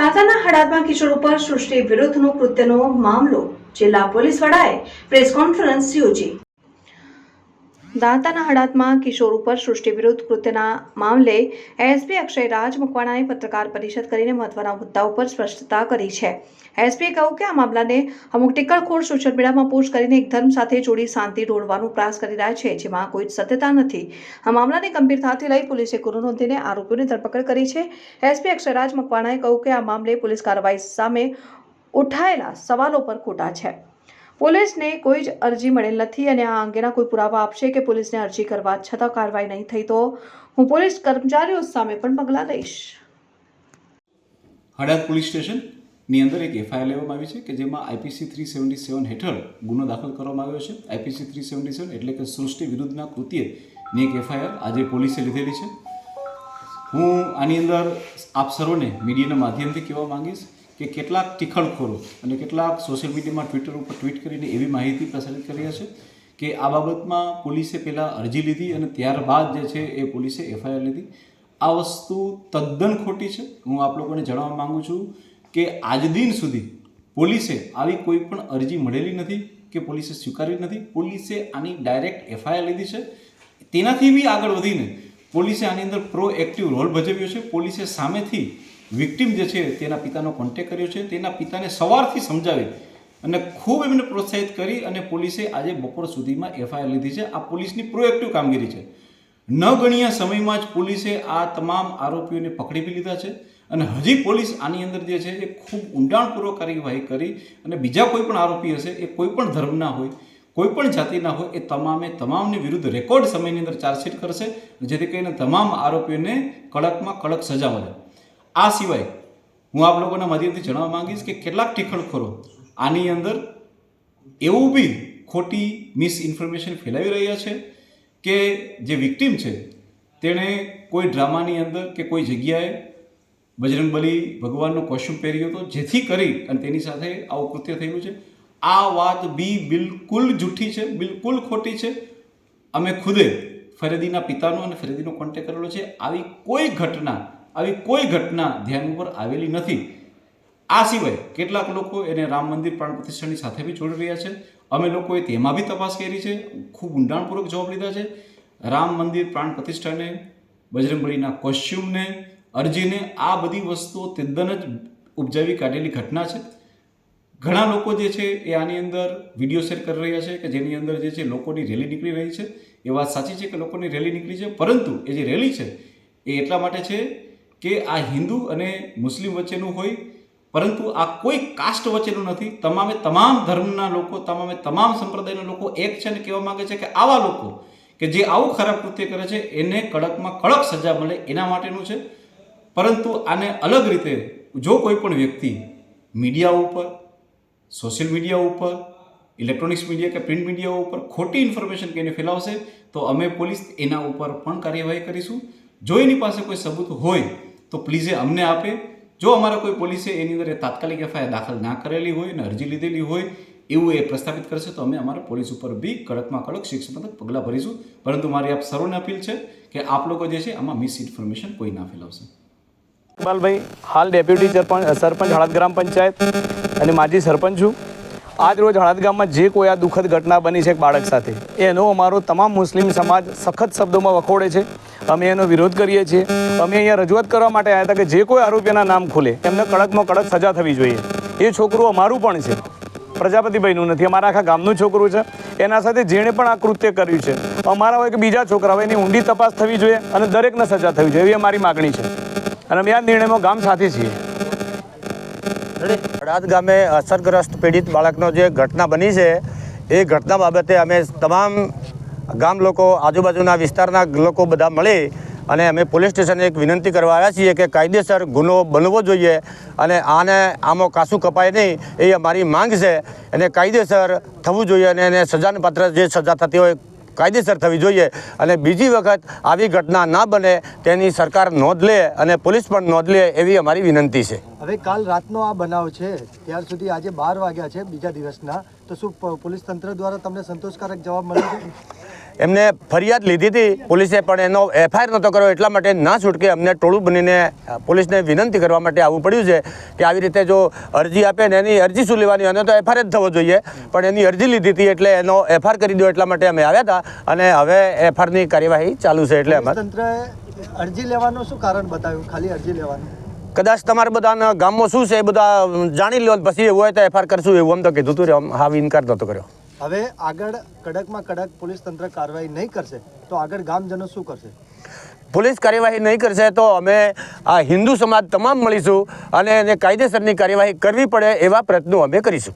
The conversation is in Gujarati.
દાંતાના હડાદમાં કિશોર ઉપર સૃષ્ટિ વિરુદ્ધનો કૃત્યનો મામલો જિલ્લા પોલીસ વડાએ પ્રેસ કોન્ફરન્સ યોજી। દાંતાના હડાદમાં કિશોર ઉપર સૃષ્ટિ વિરુદ્ધ કૃત્યના મામલે એસપી અક્ષય રાજ મકવાણાએ પત્રકાર પરિષદ કરીને મહત્વના મુદ્દા ઉપર સ્પષ્ટતા કરી છે। એસપીએ કહ્યું કે આ મામલાને અમુક ટિક્કરખોર સોશિયલ મીડિયામાં પોસ્ટ કરીને એક ધર્મ સાથે જોડી શાંતિ દોરવાનો પ્રયાસ કરી રહ્યા છે, જેમાં કોઈ સત્યતા નથી। આ મામલાને ગંભીરતાથી લઈ પોલીસે ગુનો નોંધીને આરોપીઓની ધરપકડ કરી છે। એસપી અક્ષય રાજ મકવાણાએ કહ્યું કે આ મામલે પોલીસ કાર્યવાહી સામે ઉઠાયેલા સવાલો પર ખોટા છે। પોલીસને કોઈ જ અરજી મળેલ નથી અને આ અંગેના કોઈ પુરાવા આપશે કે પોલીસને અરજી કરવા છતાં કાર્યવાહી નહીં થઈ તો હું પોલીસ કર્મચારીઓ સામે પણ પગલાં લઈશ। હડાદ પોલીસ સ્ટેશનની અંદર એક એફઆઈઆર લેવામાં આવી છે કે જેમાં આઈપીસી 377 હેઠળ ગુનો દાખલ કરવામાં આવ્યો છે। આઈપીસી 377 એટલે કે સૃષ્ટિ વિરુદ્ધના કૃત્યની એક એફઆઈઆર આજે પોલીસે લીધેલી છે। હું આની અંદર આપ સર્વને મીડિયાના માધ્યમથી કહેવા માંગીશ કે કેટલાક ટિખળખોરો અને કેટલાક સોશિયલ મીડિયામાં ટ્વિટર ઉપર ટ્વીટ કરીને એવી માહિતી પ્રસારિત કરી રહ્યા છે કે આ બાબતમાં પોલીસે પહેલાં અરજી લીધી અને ત્યારબાદ જે છે એ પોલીસે એફઆઈઆર લીધી। આ વસ્તુ તદ્દન ખોટી છે। હું આપ લોકોને જણાવવા માગું છું કે આજ દિન સુધી પોલીસે આવી કોઈ પણ અરજી મળેલી નથી કે પોલીસે સ્વીકારી નથી। પોલીસે આની ડાયરેક્ટ એફઆઈઆર લીધી છે। તેનાથી બી આગળ વધીને પોલીસે આની અંદર પ્રોએક્ટિવ રોલ ભજવ્યો છે। પોલીસે સામેથી વિક્ટિમ જે છે તેના પિતાનો કોન્ટેક્ટ કર્યો છે, તેના પિતાને સવારથી સમજાવી અને ખૂબ એમને પ્રોત્સાહિત કરી અને પોલીસે આજે બપોર સુધીમાં એફઆઈઆર લીધી છે। આ પોલીસની પ્રોએક્ટિવ કામગીરી છે। ન ગણ્યા સમયમાં જ પોલીસે આ તમામ આરોપીઓને પકડી બી લીધા છે અને હજી પોલીસ આની અંદર જે છે એ ખૂબ ઊંડાણપૂર્વક કાર્યવાહી કરી અને બીજા કોઈ પણ આરોપી હશે એ કોઈ પણ ધર્મના હોય, કોઈ પણ જાતિના હોય, એ તમામની વિરુદ્ધ રેકોર્ડ સમયની અંદર ચાર્જશીટ કરશે જેથી કરીને તમામ આરોપીઓને કડકમાં કડક સજા મળે। આ સિવાય હું આપ લોકોના માધ્યમથી જણાવવા માંગીશ કે કેટલાક ટિખળખોરો આની અંદર એવું બી ખોટી મિસઇન્ફોર્મેશન ફેલાવી રહ્યા છે કે જે વિક્ટિમ છે તેણે કોઈ ડ્રામાની અંદર કે કોઈ જગ્યાએ બજરંગબલી ભગવાનનો કોસ્ચ્યુમ પહેર્યો હતો જેથી કરી અને તેની સાથે આવું કૃત્ય થયેલું છે। આ વાત બી બિલકુલ જૂઠી છે, બિલકુલ ખોટી છે। અમે ખુદે ફરિયાદીના પિતાનો અને ફરિયાદીનો કોન્ટેક્ટ કરેલો છે। આવી કોઈ ઘટના ધ્યાન ઉપર આવેલી નથી। આ સિવાય કેટલાક લોકો એને રામ મંદિર પ્રાણ પ્રતિષ્ઠાની સાથે બી જોડી રહ્યા છે। અમે લોકોએ તેમાં બી તપાસ કરી છે, ખૂબ ઊંડાણપૂર્વક જવાબ લીધા છે। રામ મંદિર પ્રાણ પ્રતિષ્ઠાને, બજરંગબલીના કોસ્ચ્યુમને, અરજીને આ બધી વસ્તુઓ તદ્દન જ ઉપજાવી કાઢેલી ઘટના છે। ઘણા લોકો જે છે એ આની અંદર વિડીયો શેર કરી રહ્યા છે કે જેની અંદર જે છે લોકોની રેલી નીકળી રહી છે। એ વાત સાચી છે કે લોકોની રેલી નીકળી છે, પરંતુ એ જે રેલી છે એ એટલા માટે છે કે આ હિન્દુ અને મુસ્લિમ વચ્ચેનું હોય, પરંતુ આ કોઈ કાસ્ટ વચ્ચેનું નથી। તમામ ધર્મના લોકો, તમામ સંપ્રદાયના લોકો એક છે અને કહેવા માંગે છે કે આવા લોકો કે જે આવું ખરાબ કૃત્ય કરે છે એને કડકમાં કડક સજા મળે એના માટેનું છે। પરંતુ આને અલગ રીતે જો કોઈ પણ વ્યક્તિ મીડિયા ઉપર, સોશિયલ મીડિયા ઉપર, ઇલેક્ટ્રોનિક્સ મીડિયા કે પ્રિન્ટ મીડિયા ઉપર ખોટી ઇન્ફોર્મેશન કહીને ફેલાવશે તો અમે પોલીસ એના ઉપર પણ કાર્યવાહી કરીશું। જો એની પાસે કોઈ સબૂત હોય તો પ્લીઝે અમને આપે। જો અમારા કોઈ પોલીસે એની અંદર તાત્કાલિક એફઆઈઆર દાખલ ના કરેલી હોય અને અરજી લીધેલી હોય એવું એ પ્રસ્થાપિત કરશે તો અમે અમારા પોલીસ ઉપર બી કડકમાં કડક શિક્ષાત્મક પગલાં ભરીશું। પરંતુ મારી આપ સર્વને અપીલ છે કે આપ લોકો જે છે આમાં મિસઇન્ફોર્મેશન કોઈ ના ફેલાવશે। ઇકબાલભાઈ હાલ ડેપ્યુટી સરપંચ હળાદ ગ્રામ પંચાયત અને માજી સરપંચ છું। આજ રોજ હળાદ ગામમાં જે કોઈ આ દુઃખદ ઘટના બની છે એક બાળક સાથે, એનો અમારો તમામ મુસ્લિમ સમાજ સખત શબ્દોમાં વખોડે છે। અમે એનો વિરોધ કરીએ છીએ। અમે અહીંયા રજૂઆત કરવા માટે આવ્યા હતા કે જે કોઈ આરોપીના નામ ખુલે એમને કડકમાં કડક સજા થવી જોઈએ। એ છોકરું અમારું પણ છે, પ્રજાપતિભાઈનું નથી, અમારા આખા ગામનું છોકરું છે। એના સાથે જેણે પણ આ કૃત્ય કર્યું છે, અમારા હોય કે બીજા છોકરા હોય, એની ઊંડી તપાસ થવી જોઈએ અને દરેકને સજા થવી જોઈએ, એવી અમારી માગણી છે અને અમે આ નિર્ણયમાં ગામ સાથે છીએ। હળાદ ગામે અસરગ્રસ્ત પીડિત બાળકનો જે ઘટના બની છે એ ઘટના બાબતે અમે તમામ ગામ લોકો, આજુબાજુના વિસ્તારના લોકો બધા મળી અને અમે પોલીસ સ્ટેશને એક વિનંતી કરવા આવ્યા છીએ કે કાયદેસર ગુનો બનવો જોઈએ અને આમાં કાસું કપાય નહીં એ અમારી માંગ છે। અને કાયદેસર થવું જોઈએ અને એને સજાને પાત્ર જે સજા થતી હોય કાયદેસર થવી જોઈએ અને બીજી વખત આવી ઘટના ના બને તેની સરકાર નોંધ લે અને પોલીસ પણ નોંધ લે એવી અમારી વિનંતી છે। હવે કાલ રાતનો આ બનાવ છે, ત્યાર સુધી આજે 12 વાગ્યા છે બીજા દિવસના, તો શું પોલીસ તંત્ર દ્વારા તમને સંતોષકારક જવાબ મળ્યો છે? એમને ફરિયાદ લીધી હતી પોલીસે, પણ એનો એફઆઈઆર નહોતો કર્યો. એટલા માટે ના છૂટકે અમને ટોળું બનીને પોલીસને વિનંતી કરવા માટે આવવું પડ્યું છે કે આવી રીતે જો અરજી આપે ને એની અરજી શું લેવાની, અને તો એફઆઈઆર જ થવો જોઈએ, પણ એની અરજી લીધી હતી એટલે એનો એફઆઈઆર કરી દો એટલા માટે અમે આવ્યા હતા, અને હવે એફઆઈઆરની કાર્યવાહી ચાલુ છે. એટલે પોલીસ તંત્રએ અરજી લેવાનું શું કારણ બતાવ્યું? ખાલી અરજી લેવાનું? કદાચ તમારા બધાના ગામમાં શું છે એ બધા જાણી લો, પછી એવું હોય તો એફઆઈઆર કરશું એવું આમ તો કીધું હતું. હા, ઇનકાર નહોતો કર્યો. હવે આગળ કડકમાં કડક પોલીસ તંત્ર કાર્યવાહી નહીં કરશે તો આગળ ગામજનો શું કરશે? પોલીસ કાર્યવાહી નહીં કરશે તો અમે આ હિન્દુ સમાજ તમામ મળીશું અને એને કાયદેસરની કાર્યવાહી કરવી પડે એવા પ્રયત્નો અમે કરીશું.